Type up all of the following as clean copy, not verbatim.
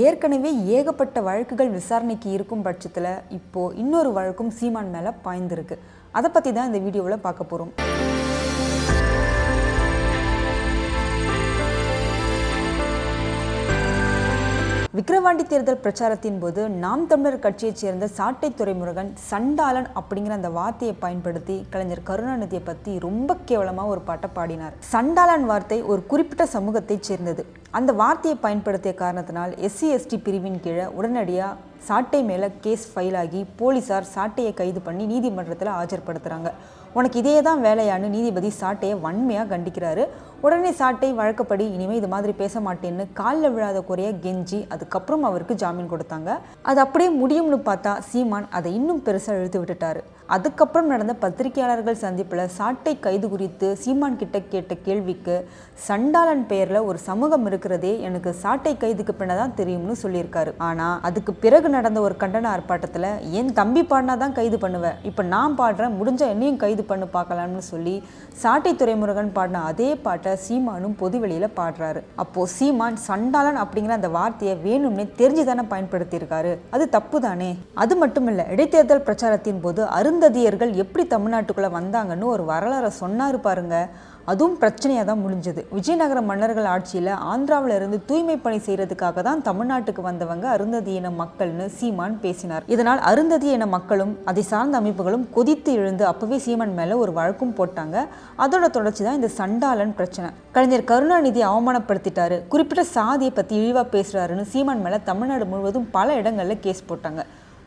ஏற்கனவே ஏகப்பட்ட வழக்குகள் விசாரணைக்கு இருக்கும் பட்சத்தில் இப்போது இன்னொரு வழக்கும் சீமான் மேலே பாய்ந்திருக்கு. அதை பற்றி தான் இந்த வீடியோவில் பார்க்க போகிறோம். விக்கிரவாண்டி தேர்தல் பிரச்சாரத்தின் போது நாம் தமிழர் கட்சியைச் சேர்ந்த சாட்டை துரைமுருகன் சண்டாளன் அப்படிங்கிற அந்த வார்த்தையை பயன்படுத்தி கலைஞர் கருணாநிதியை பற்றி ரொம்ப கேவலமாக ஒரு பாட்டை பாடினார். சண்டாளன் வார்த்தை ஒரு குறிப்பிட்ட சமூகத்தைச் சேர்ந்தது. அந்த வார்த்தையை பயன்படுத்திய காரணத்தினால் SC/ST பிரிவின் கீழே உடனடியாக சாட்டை மேலே கேஸ் ஃபைல் ஆகி போலீஸார் சாட்டையை கைது பண்ணி நீதிமன்றத்தில் ஆஜர்படுத்துகிறாங்க. உனக்கு இதே தான் வேலையான்னு நீதிபதி சாட்டையை வன்மையாக கண்டிக்கிறாரு. உடனே சாட்டை வழக்கப்படி இனிமேல் இது மாதிரி பேச மாட்டேன்னு காலில் விழாத குறைய கெஞ்சி அதுக்கப்புறம் அவருக்கு ஜாமீன் கொடுத்தாங்க. அது அப்படியே முடியும்னு பார்த்தா சீமான் அதை இன்னும் பெருசாக இழுத்து விட்டுட்டாரு. அதுக்கப்புறம் நடந்த பத்திரிகையாளர்கள் சந்திப்பில் சாட்டை கைது குறித்து சீமான் கிட்ட கேட்ட கேள்விக்கு சண்டாளன் பெயரில் ஒரு சமூகம் இருக்கிறதே எனக்கு சாட்டை கைதுக்கு பின்னதான் தெரியும்னு சொல்லியிருக்காரு. ஆனால் அதுக்கு பிறகு நடந்த ஒரு கண்டன ஆர்ப்பாட்டத்தில் என் தம்பி பாடினா தான் கைது பண்ணுவேன், இப்போ நான் பாடுறேன், முடிஞ்ச என்னையும் கைது பண்ணு பார்க்கலாம்னு சொல்லி சாட்டை துரைமுருகன் பாடின அதே பாட்டை சீமானும் பொது வெளியில் பாடுறாரு. அப்போது சீமான் சண்டாளன் அப்படிங்கிற அந்த வார்த்தையை வேணும்னே தெரிஞ்சுதானே பயன்படுத்தியிருக்காரு. அது தப்பு தானே. அது மட்டும் இல்லை, இடைத்தேர்தல் பிரச்சாரத்தின் போது அருந்ததியர்கள் எப்படி தமிழ்நாட்டுக்குள்ளே வந்தாங்கன்னு ஒரு வரலாறை சொன்னார் பாருங்க. அதுவும் பிரச்சனையாக தான் முடிஞ்சது. விஜயநகர மன்னர்கள் ஆட்சியில் ஆந்திராவில் இருந்து தூய்மை பணி செய்கிறதுக்காக தான் தமிழ்நாட்டுக்கு வந்தவங்க அருந்ததியின மக்கள்னு சீமான் பேசினார். இதனால் அருந்ததியின மக்களும் அதை சார்ந்த அமைப்புகளும் கொதித்து எழுந்து அப்பவே சீமான் மேலே ஒரு வழக்கும் போட்டாங்க. அதோட தொடர்ச்சி தான் இந்த சண்டாளன் பிரச்சனை. கலைஞர் கருணாநிதி அவமானப்படுத்திட்டாரு, குறிப்பிட்ட சாதியை பற்றி இழிவாக பேசுகிறாருன்னு சீமான் மேலே தமிழ்நாடு முழுவதும் பல இடங்களில் கேஸ் போட்டாங்க.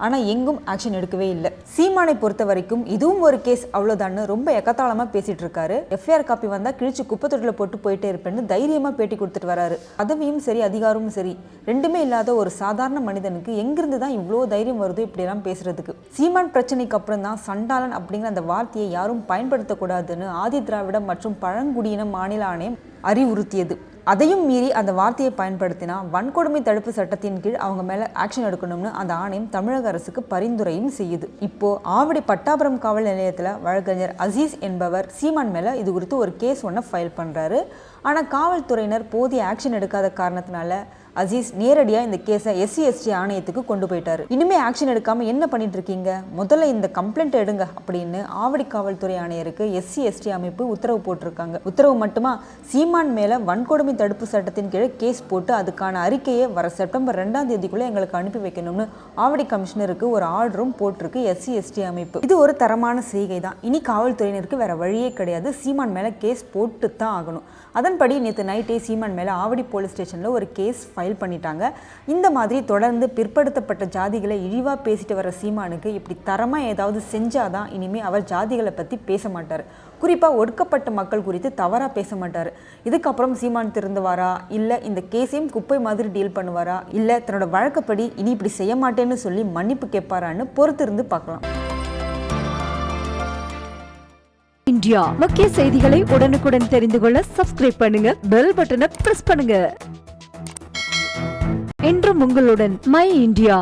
ஆனால் எங்கும் ஆக்ஷன் எடுக்கவே இல்லை. சீமானை பொறுத்த வரைக்கும் இதுவும் ஒரு கேஸ் அவ்வளோதான்னு ரொம்ப எக்கத்தாளமாக பேசிகிட்டு இருக்காரு. FIR காப்பி வந்தால் கிழிச்சு குப்பத்தொட்டில் போட்டு போயிட்டே இருப்பேன்னு தைரியமாக பேட்டி கொடுத்துட்டு வராரு. பதவியும் சரி அதிகாரமும் சரி ரெண்டுமே இல்லாத ஒரு சாதாரண மனிதனுக்கு எங்கிருந்து தான் இவ்வளோ தைரியம் வருதோ இப்படியெல்லாம் பேசுறதுக்கு. சீமான் பிரச்சனைக்கு அப்புறம் தான் சண்டாளன் அப்படிங்கிற அந்த வார்த்தையை யாரும் பயன்படுத்தக்கூடாதுன்னு ஆதி திராவிட மற்றும் பழங்குடியின மாநில ஆணையம் அறிவுறுத்தியது. அதையும் மீறி அந்த வார்த்தையை பயன்படுத்தினா வன்கொடுமை தடுப்பு சட்டத்தின் கீழ் அவங்க மேலே ஆக்ஷன் எடுக்கணும்னு அந்த ஆணையம் தமிழக அரசுக்கு பரிந்துரையும் செய்யுது. இப்போ ஆவடி பட்டாபுரம் காவல் நிலையத்தில் வழக்கறிஞர் அசீஸ் என்பவர் சீமான் மேலே இது குறித்து ஒரு கேஸ் ஒன்று ஃபைல் பண்ணுறாரு. ஆனால் காவல்துறையினர் போதிய ஆக்ஷன் எடுக்காத காரணத்தினால அசீஸ் நேரடியாக இந்த கேஸை SC/ST ஆணையத்துக்கு கொண்டு போயிட்டாரு. இனிமேல் ஆக்ஷன் எடுக்காமல் என்ன பண்ணிட்டு இருக்கீங்க, முதல்ல இந்த கம்ப்ளைண்ட் எடுங்க அப்படின்னு ஆவடி காவல்துறை ஆணையருக்கு SC/ST அமைப்பு உத்தரவு போட்டிருக்காங்க. உத்தரவு மட்டுமா, சீமான் மேலே வன்கொடுமை தடுப்பு சட்டத்தின் கீழே கேஸ் போட்டு அதுக்கான அறிக்கையை வர செப்டம்பர் 2ஆம் தேதிக்குள்ளே எங்களுக்கு அனுப்பி வைக்கணும்னு ஆவடி கமிஷனருக்கு ஒரு ஆர்டரும் போட்டிருக்கு SC/ST அமைப்பு. இது ஒரு தரமான செய்கை தான். இனி காவல்துறையினருக்கு வேற வழியே கிடையாது, சீமான் மேலே கேஸ் போட்டு தான் ஆகணும். அதன்படி நேற்று நைட்டே சீமான் மேலே ஆவடி போலீஸ் ஸ்டேஷனில் ஒரு கேஸ் ஃபைல் பண்ணிட்டாங்க. இந்த மாதிரி தொடர்ந்து பிற்படுத்தப்பட்ட ஜாதிகளை இழிவாக பேசிட்டு வர சீமானுக்கு இப்படி தரமாக ஏதாவது செஞ்சாதான் இனிமேல் அவர் ஜாதிகளை பற்றி பேச மாட்டார். குறிப்பாக ஒடுக்கப்பட்ட மக்கள் குறித்து தவறாக பேச மாட்டார். இதுக்கப்புறம் சீமான் திருந்துவாரா, இல்லை இந்த கேஸையும் குப்பை மாதிரி டீல் பண்ணுவாரா, இல்லை தன்னோட வழக்கப்படி இனி இப்படி செய்ய மாட்டேன்னு சொல்லி மன்னிப்பு கேட்பாரான்னு பொறுத்திருந்து பார்க்கலாம். இந்தியா முக்கிய செய்திகளை உடனுக்குடன் தெரிந்து கொள்ள சப்ஸ்கிரைப் பண்ணுங்க, பெல் பட்டனை பிரஸ் பண்ணுங்க. என்றும் உங்களுடன் மை இந்தியா.